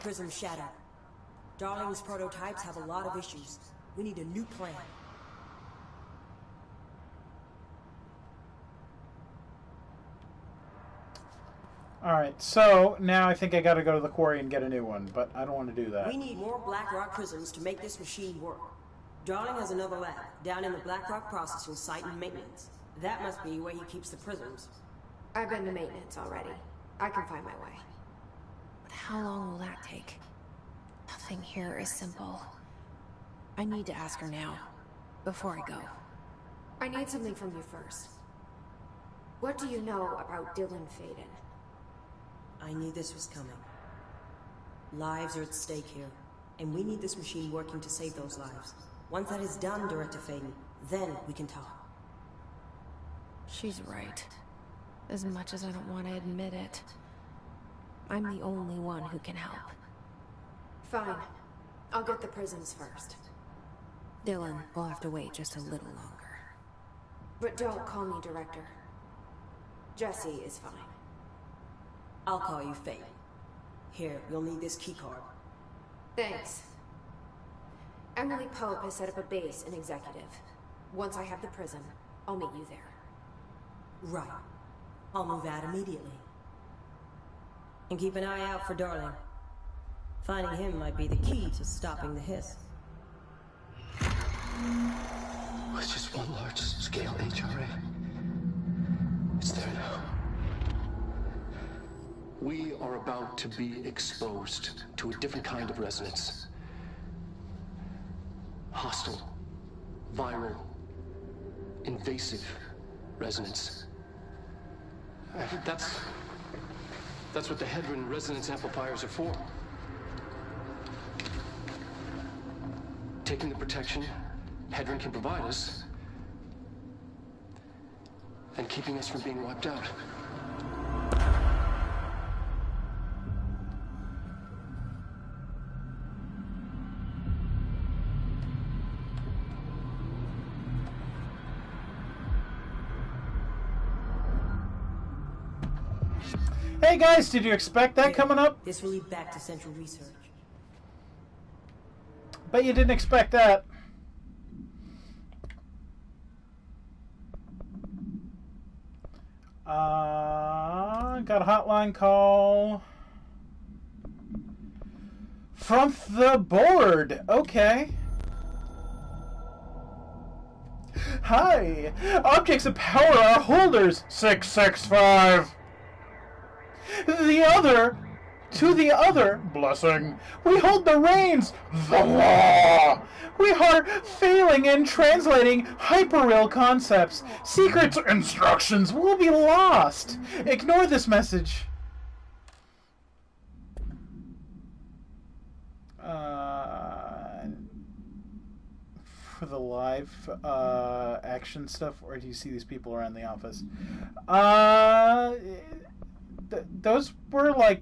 Prism shattered. Darling's prototypes have a lot of issues. We need a new plan. Alright, so now I think I gotta go to the quarry and get a new one, but I don't want to do that. We need more Blackrock prisms to make this machine work. Darling has another lab, down in the Blackrock processing site and maintenance. That must be where he keeps the prisms. I've been to maintenance already. I can find my way. But how long will that take? Nothing here is simple. I need to ask her now, before I go. I need something from you first. What do you know about Dylan Faden? I knew this was coming. Lives are at stake here, and we need this machine working to save those lives. Once that is done, Director Faden, then we can talk. She's right. As much as I don't want to admit it, I'm the only one who can help. Fine. I'll get the prisms first. Dylan will have to wait just a little longer. But don't call me Director. Jesse is fine. I'll call you Faden. Here, you'll need this keycard. Thanks. Emily Pope has set up a base in Executive. Once I have the prism, I'll meet you there. Right. I'll move out immediately. And keep an eye out for Darling. Finding him might be the key to stopping the hiss. It's just one large-scale HRA. It's there now. We are about to be exposed to a different kind of resonance. Hostile, viral, invasive resonance. That's what the Hedron resonance amplifiers are for. Taking the protection Hedron can provide us, and keeping us from being wiped out. Hey guys, did you expect that coming up? This will lead back to Central Research. Bet you didn't expect that. Got a hotline call from the board. Okay. Hi. Objects of power are holders. 665. The other To the other, blessing, we hold the reins, the law. We are failing in translating hyperreal concepts. Secret instructions will be lost. Ignore this message. For the live action stuff, or do you see these people around the office? Those were like,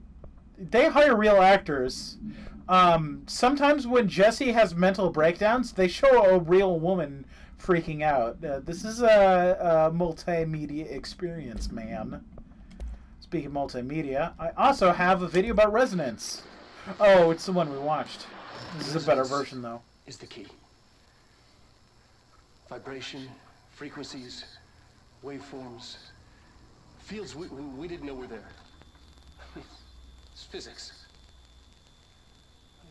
they hire real actors. Sometimes when Jesse has mental breakdowns, they show a real woman freaking out. This is a multimedia experience, man. Speaking of multimedia, I also have a video about resonance. Oh, it's the one we watched. This is a better version, though. Is the key. Vibration, frequencies, waveforms, fields we didn't know were there. It's physics.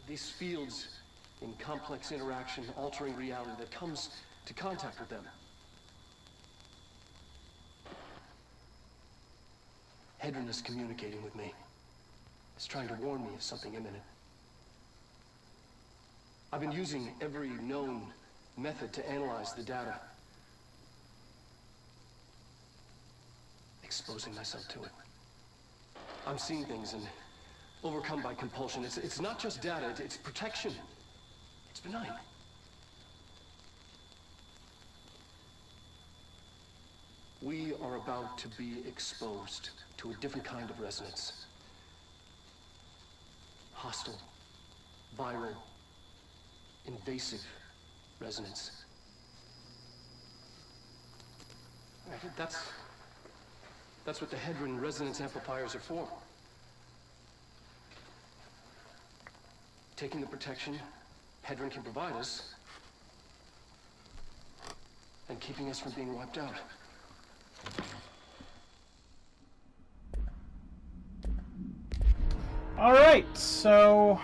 These fields in complex interaction, altering reality that comes to contact with them. Hedron is communicating with me. It's trying to warn me of something imminent. I've been using every known method to analyze the data. Exposing myself to it. I'm seeing things and overcome by compulsion. It's not just data, it's protection. It's benign. We are about to be exposed to a different kind of resonance. Hostile, viral, invasive resonance. That's what the Hedron resonance amplifiers are for. Taking the protection Hedron can provide us and keeping us from being wiped out. All right, so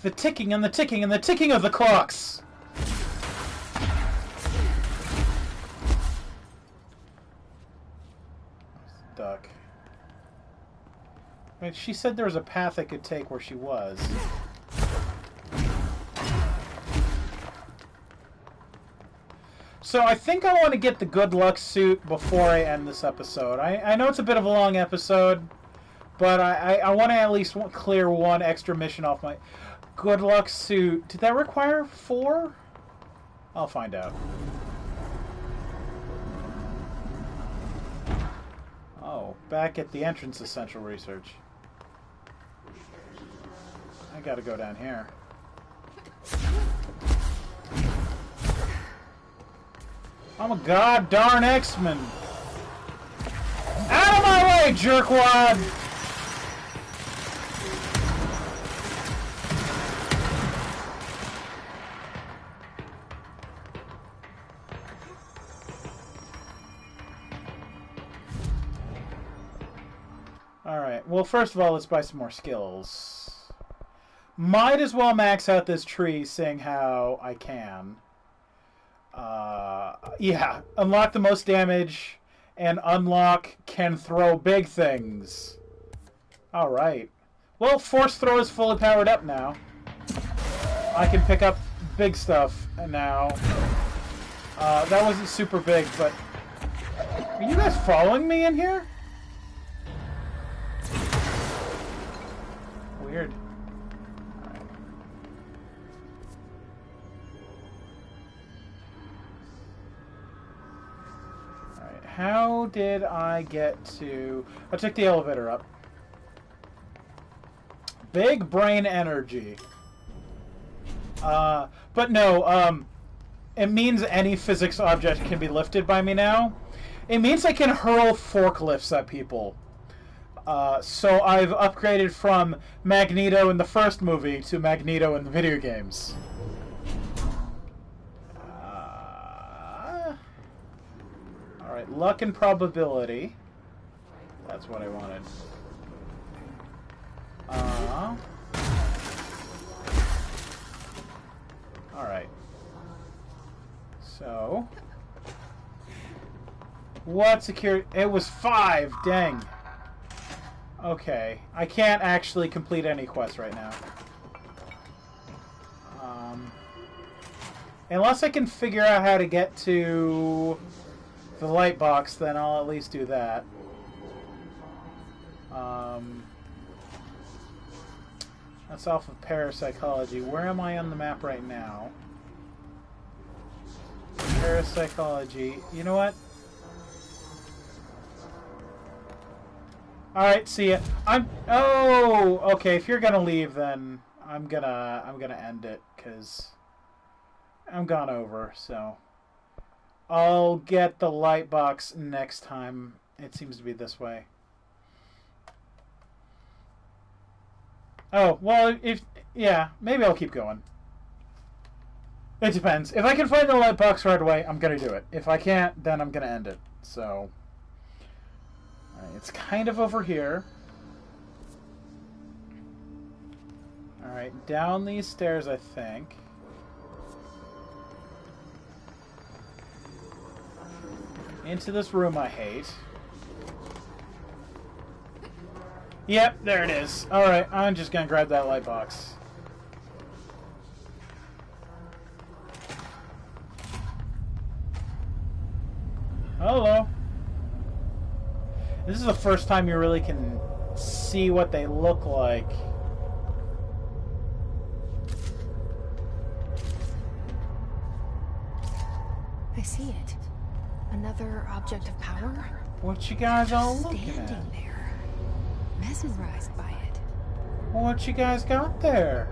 the ticking and the ticking and the ticking of the clocks. Duck. I mean, she said there was a path I could take where she was. So I think I want to get the good luck suit before I end this episode. I know it's a bit of a long episode, but I want to at least clear one extra mission off my good luck suit. Did that require 4? I'll find out. Oh, back at the entrance of Central Research. I gotta go down here. I'm a god darn X-Men. Out of my way, jerkwad! Alright, well, first of all, let's buy some more skills. Might as well max out this tree, seeing how I can. Yeah, unlock the most damage, and unlock can throw big things. Alright. Well, Force Throw is fully powered up now. I can pick up big stuff now. That wasn't super big, but... Are you guys following me in here? Weird. Alright, how did I get to... I took the elevator up. Big brain energy. But no, it means any physics object can be lifted by me now. It means I can hurl forklifts at people. So I've upgraded from Magneto in the first movie to Magneto in the video games. Alright, luck and probability. That's what I wanted. Alright. So, what security? It was 5. Dang. Okay, I can't actually complete any quests right now. Unless I can figure out how to get to the light box, then I'll at least do that. That's off of parapsychology. Where am I on the map right now? Parapsychology. You know what? Alright, see ya. Oh, okay, if you're gonna leave, then I'm gonna end it, because I'm gone over, so I'll get the light box next time. It seems to be this way. Oh, well, yeah, maybe I'll keep going. It depends. If I can find the light box right away, I'm gonna do it. If I can't, then I'm gonna end it. So, alright, it's kind of over here. Alright, down these stairs, I think. Into this room I hate. Yep, there it is. Alright, I'm just gonna grab that light box. Hello. This is the first time you really can see what they look like. I see it. Another object of power? What you guys all looking at? Standing there, mesmerized by it. What you guys got there?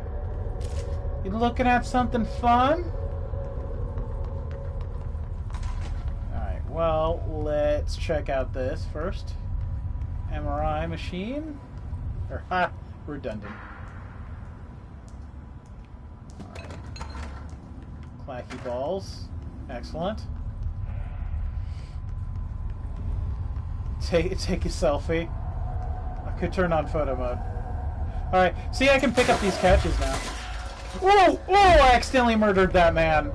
You looking at something fun? Alright, well, let's check out this first. MRI machine? Or, ha, redundant. Alright. Clacky balls. Excellent. Take a selfie. I could turn on photo mode. Alright, see, I can pick up these catches now. Whoa! Oh, I accidentally murdered that man.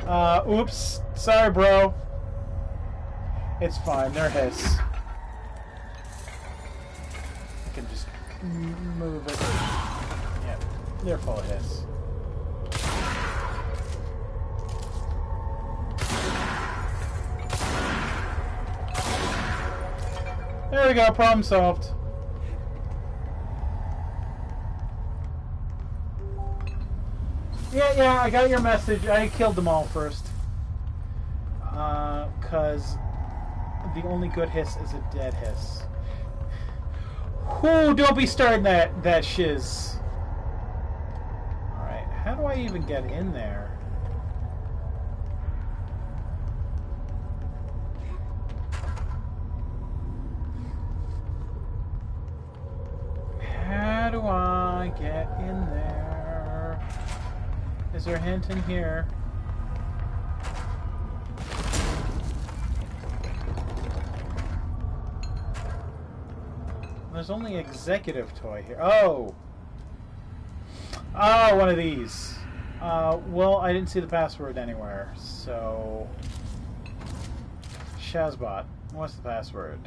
Oops. Sorry, bro. It's fine, they're his. I can just move it. Yeah, they're full of his. There we go, problem solved. Yeah, I got your message. I killed them all first. Cause the only good hiss is a dead hiss. Whoo, don't be starting that shiz. Alright, how do I even get in there? How do I get in there? Is there a hint in here? There's only executive toy here. Oh! Oh, one of these. Well, I didn't see the password anywhere, so... Shazbot, what's the password?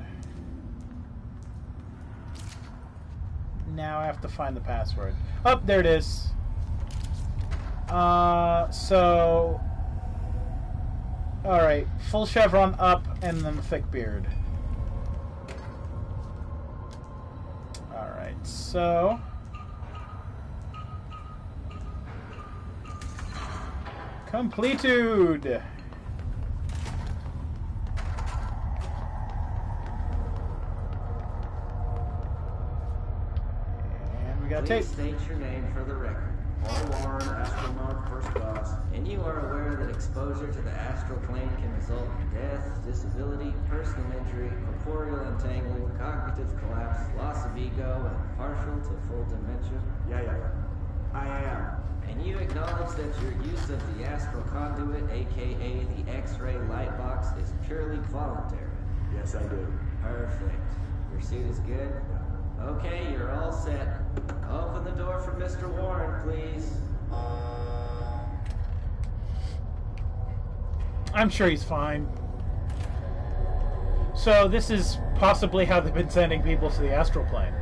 Now I have to find the password. Oh, there it is. So... Alright, full chevron up and then the thick beard. Alright, so... Completude! And we got tape. Please state your name for the record. Paul Warren, astronaut, first class, and you are aware that exposure to the astral plane can result in death, disability, personal injury, corporeal entangling, cognitive collapse, loss of ego, and partial to full dementia? Yeah. I am. And you acknowledge that your use of the astral conduit, aka the X-ray light box, is purely voluntary? Yes, I do. Perfect. Your suit is good? Okay, you're all set. Open the door for Mr. Warren, please. I'm sure he's fine. So this is possibly how they've been sending people to the astral plane.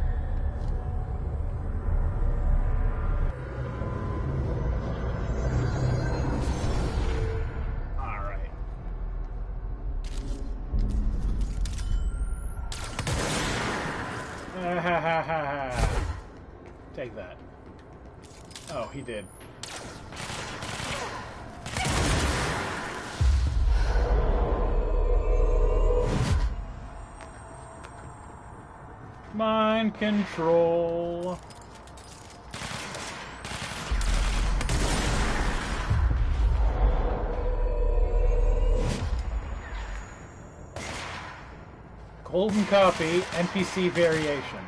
Alright. Take that. Oh, he did. Mind control. Golden copy, NPC variation.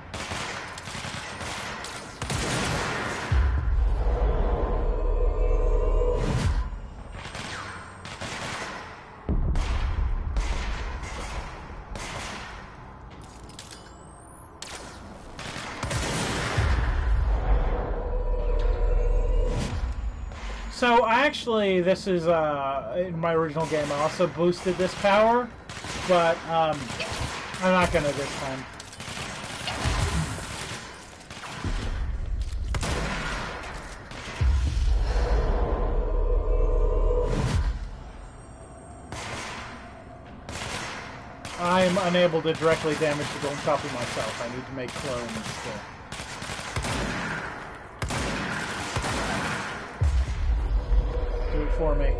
So actually, this is in my original game. I also boosted this power, but I'm not gonna this time. I'm unable to directly damage the golden copy myself. I need to make clones still. Do it for me.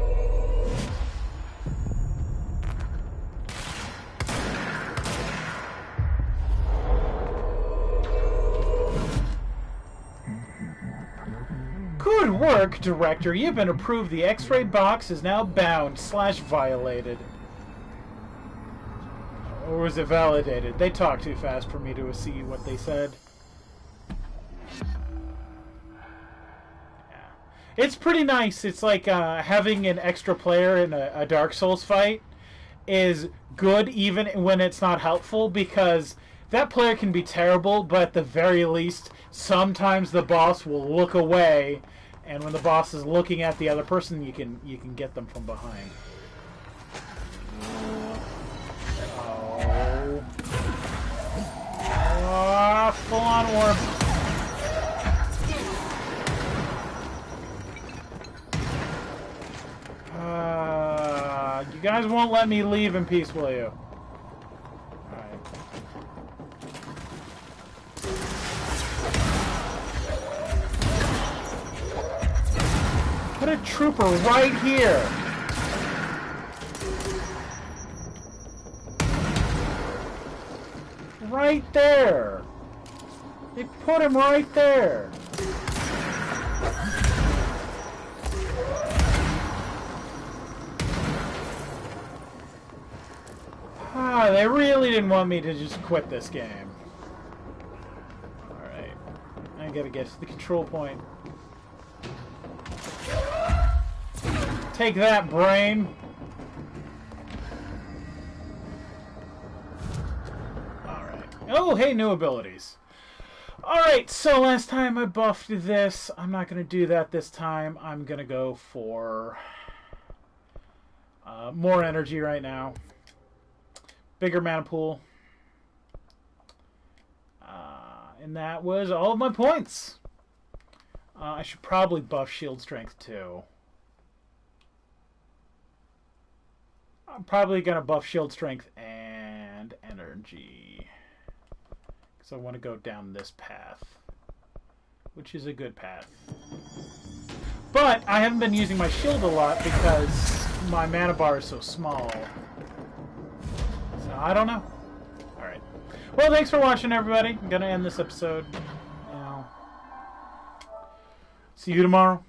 Good work, Director. You've been approved. The X-ray box is now bound/violated. Or was it validated? They talked too fast for me to see what they said. It's pretty nice. It's like having an extra player in a Dark Souls fight is good even when it's not helpful, because that player can be terrible, but at the very least, sometimes the boss will look away, and when the boss is looking at the other person, you can get them from behind. Oh, full-on warp. You guys won't let me leave in peace, will you? Alright. Put a trooper right here! Right there! They put him right there! Ah, they really didn't want me to just quit this game. Alright. I gotta get to the control point. Take that, brain! Alright. Oh, hey, new abilities. Alright, so last time I buffed this. I'm not gonna do that this time. I'm gonna go for more energy right now. Bigger mana pool. And that was all of my points. I should probably buff shield strength too. I'm probably going to buff shield strength and energy. Because I want to go down this path. Which is a good path. But I haven't been using my shield a lot because my mana bar is so small. I don't know. Alright. Well, thanks for watching, everybody. I'm going to end this episode. See you tomorrow.